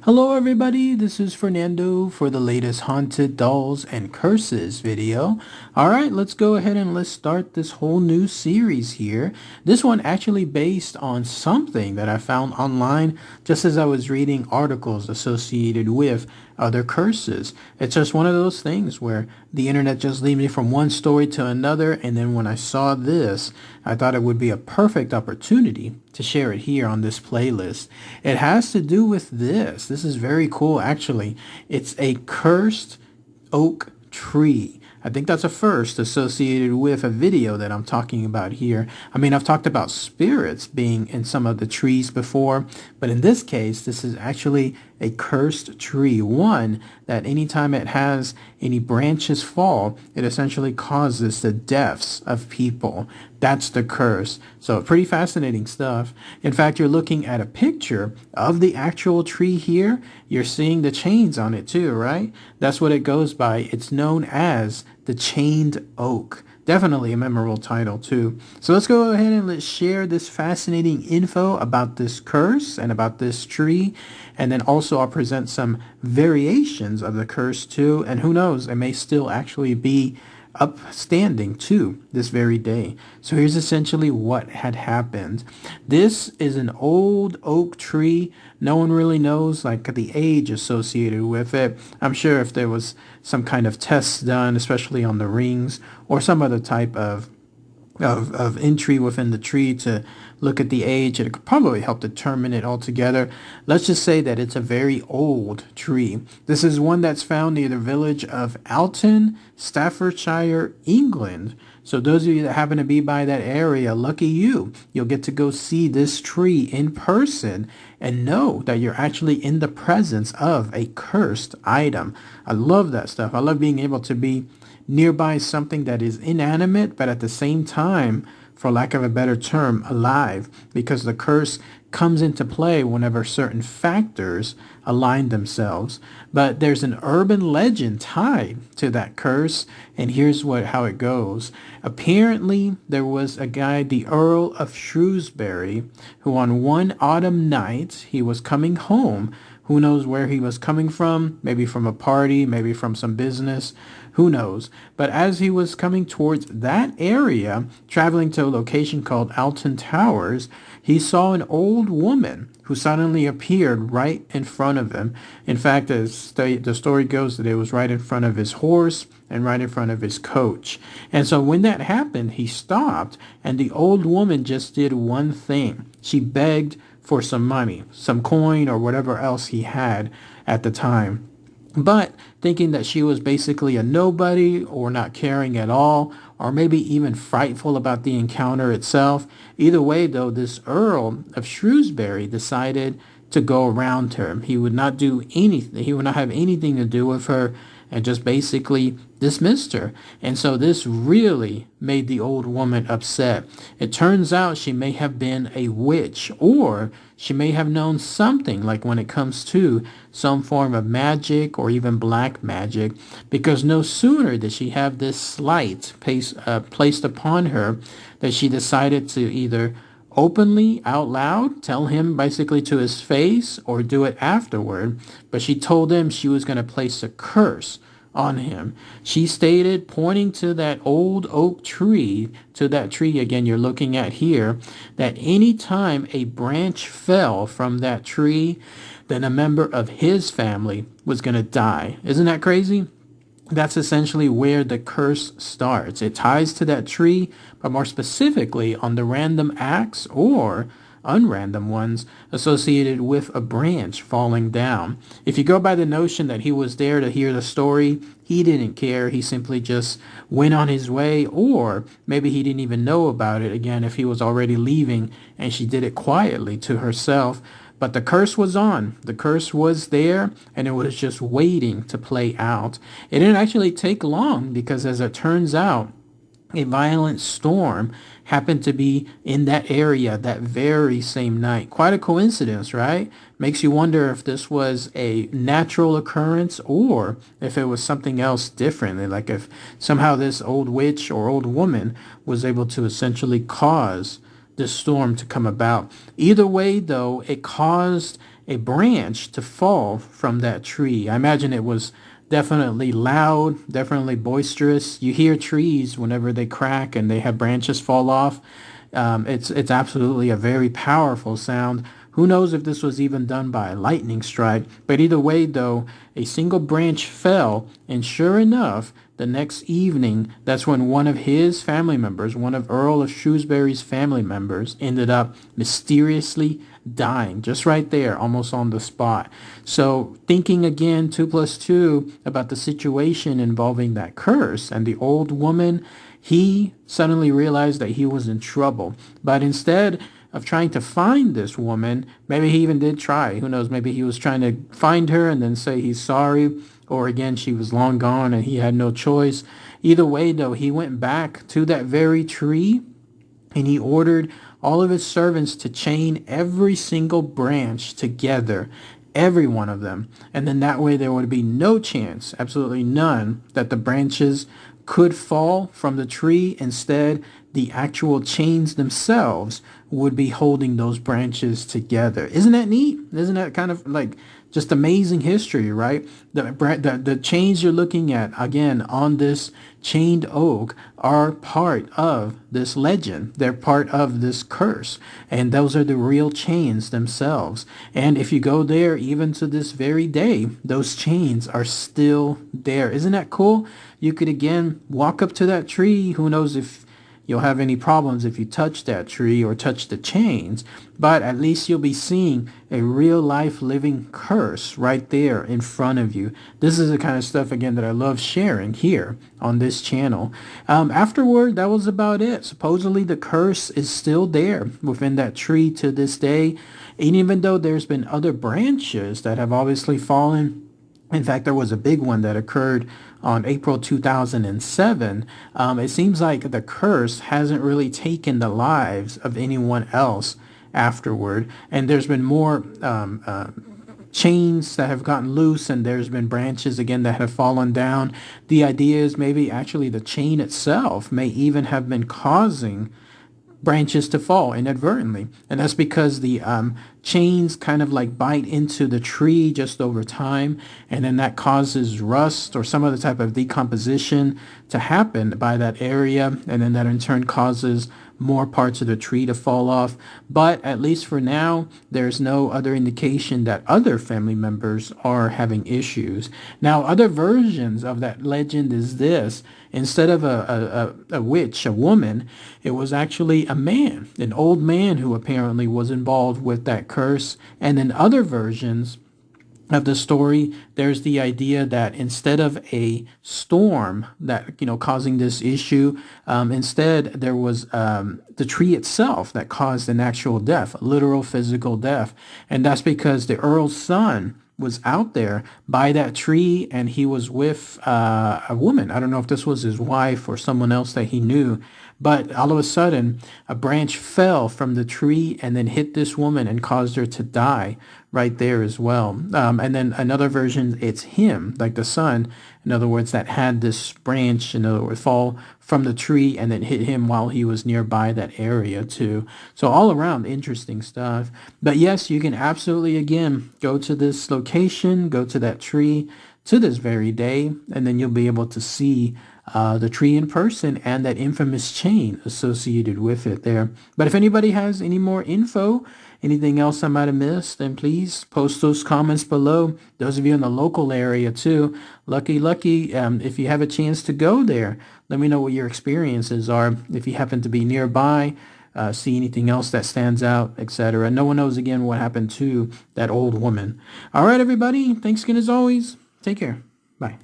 Hello everybody, this is Fernando for the latest Haunted Dolls and Curses video. Alright, let's go ahead and let's start this whole new series here. This one actually based on something that I found online just as I was reading articles associated with other curses. It's just one of those things where the internet just leads me from one story to another, and then when I saw this, I thought it would be a perfect opportunity to share it here on this playlist. It has to do with this. This is very cool, actually. It's a cursed oak tree. I think that's a first associated with a video that I'm talking about here. I mean, I've talked about spirits being in some of the trees before, but in this case, this is actually a cursed tree. One that anytime it has any branches fall, it essentially causes the deaths of people. That's the curse. So pretty fascinating stuff. In fact, you're looking at a picture of the actual tree here. You're seeing the chains on it too, right? That's what it goes by. It's known as the chained oak. Definitely a memorable title too. So let's go ahead and let's share this fascinating info about this curse and about this tree. And then also I'll present some variations of the curse too. And who knows, it may still actually be upstanding to this very day. So here's essentially what had happened. This is an old oak tree. No one really knows like the age associated with it. I'm sure if there was some kind of tests done, especially on the rings or some other type of entry within the tree to look at the age, it could probably help determine it altogether. Let's just say that it's a very old tree. This is one that's found near the village of Alton, Staffordshire, England. So those of you that happen to be by that area, lucky you. You'll get to go see this tree in person and know that you're actually in the presence of a cursed item. I love that stuff. I love being able to be nearby something that is inanimate, but at the same time, for lack of a better term, alive, because the curse comes into play whenever certain factors align themselves. But there's an urban legend tied to that curse, and here's how it goes. Apparently, there was a guy, the Earl of Shrewsbury, who on one autumn night, he was coming home. Who knows where he was coming from? Maybe from a party, maybe from some business. Who knows? But as he was coming towards that area, traveling to a location called Alton Towers, he saw an old woman who suddenly appeared right in front of him. In fact, the story goes that it was right in front of his horse and right in front of his coach. And so when that happened, he stopped, and the old woman just did one thing. She begged for some money, some coin or whatever else he had at the time. But thinking that she was basically a nobody or not caring at all, or maybe even frightful about the encounter itself. Either way, though, this Earl of Shrewsbury decided to go around her. He would not do anything. He would not have anything to do with her and just basically dismissed her. And so this really made the old woman upset. It turns out she may have been a witch, or she may have known something, like when it comes to some form of magic or even black magic, because no sooner did she have this slight placed upon her that she decided to either openly, out loud, tell him basically to his face, or do it afterward. But she told him she was going to place a curse on him. She stated, pointing to that old oak tree, to that tree again you're looking at here, that any time a branch fell from that tree, then a member of his family was going to die. Isn't that crazy? That's essentially where the curse starts. It ties to that tree, but more specifically on the random acts or unrandom ones associated with a branch falling down. If you go by the notion that he was there to hear the story, he didn't care. He simply just went on his way, or maybe he didn't even know about it again if he was already leaving and she did it quietly to herself. But the curse was on. The curse was there, and it was just waiting to play out. It didn't actually take long because, as it turns out, a violent storm happened to be in that area that very same night. Quite a coincidence, right? Makes you wonder if this was a natural occurrence or if it was something else different. Like if somehow this old witch or old woman was able to essentially cause this storm to come about. Either way, though, it caused a branch to fall from that tree. I imagine it was definitely loud, definitely boisterous. You hear trees whenever they crack and they have branches fall off. It's absolutely a very powerful sound. Who knows if this was even done by a lightning strike? But either way, though, a single branch fell, and sure enough, the next evening, that's when one of his family members, one of Earl of Shrewsbury's family members, ended up mysteriously dying just right there, almost on the spot. So thinking again, 2 plus 2, about the situation involving that curse and the old woman, he suddenly realized that he was in trouble. But instead of trying to find this woman, maybe he even did try. Who knows? Maybe he was trying to find her and then say he's sorry. Or again, she was long gone and he had no choice. Either way, though, he went back to that very tree and he ordered all of his servants to chain every single branch together, every one of them. And then that way there would be no chance, absolutely none, that the branches could fall from the tree. Instead, the actual chains themselves would be holding those branches together. Isn't that neat? Isn't that kind of like just amazing history, right? The chains you're looking at, again, on this chained oak are part of this legend. They're part of this curse. And those are the real chains themselves. And if you go there, even to this very day, those chains are still there. Isn't that cool? You could, again, walk up to that tree. Who knows if you'll have any problems if you touch that tree or touch the chains, but at least you'll be seeing a real life living curse right there in front of you. This is the kind of stuff, again, that I love sharing here on this channel. Afterward, that was about it. Supposedly the curse is still there within that tree to this day. And even though there's been other branches that have obviously fallen, in fact, there was a big one that occurred on April 2007. It seems like the curse hasn't really taken the lives of anyone else afterward. And there's been more chains that have gotten loose, and there's been branches, again, that have fallen down. The idea is maybe actually the chain itself may even have been causing branches to fall inadvertently. And that's because the chains kind of like bite into the tree just over time, and then that causes rust or some other type of decomposition to happen by that area, and then that in turn causes more parts of the tree to fall off. But at least for now, there's no other indication that other family members are having issues. Now, other versions of that legend is this: instead of a witch, a woman, it was actually a man, an old man who apparently was involved with that curse. And in other versions of the story, there's the idea that instead of a storm that, causing this issue, instead there was the tree itself that caused an actual death, literal physical death. And that's because the Earl's son was out there by that tree, and he was with a woman. I don't know if this was his wife or someone else that he knew, but all of a sudden a branch fell from the tree and then hit this woman and caused her to die right there as well. And then another version, it's him, like the son, in other words, that had this branch, in other words, fall from the tree and then hit him while he was nearby that area too. So all around interesting stuff. But yes, you can absolutely, again, go to this location, go to that tree to this very day, and then you'll be able to see the tree in person and that infamous chain associated with it there. But if anybody has any more info, anything else I might have missed, then please post those comments below. Those of you in the local area too, lucky, if you have a chance to go there, let me know what your experiences are. If you happen to be nearby, see anything else that stands out, etc. No one knows, again, what happened to that old woman. All right, everybody. Thanks again as always. Take care. Bye.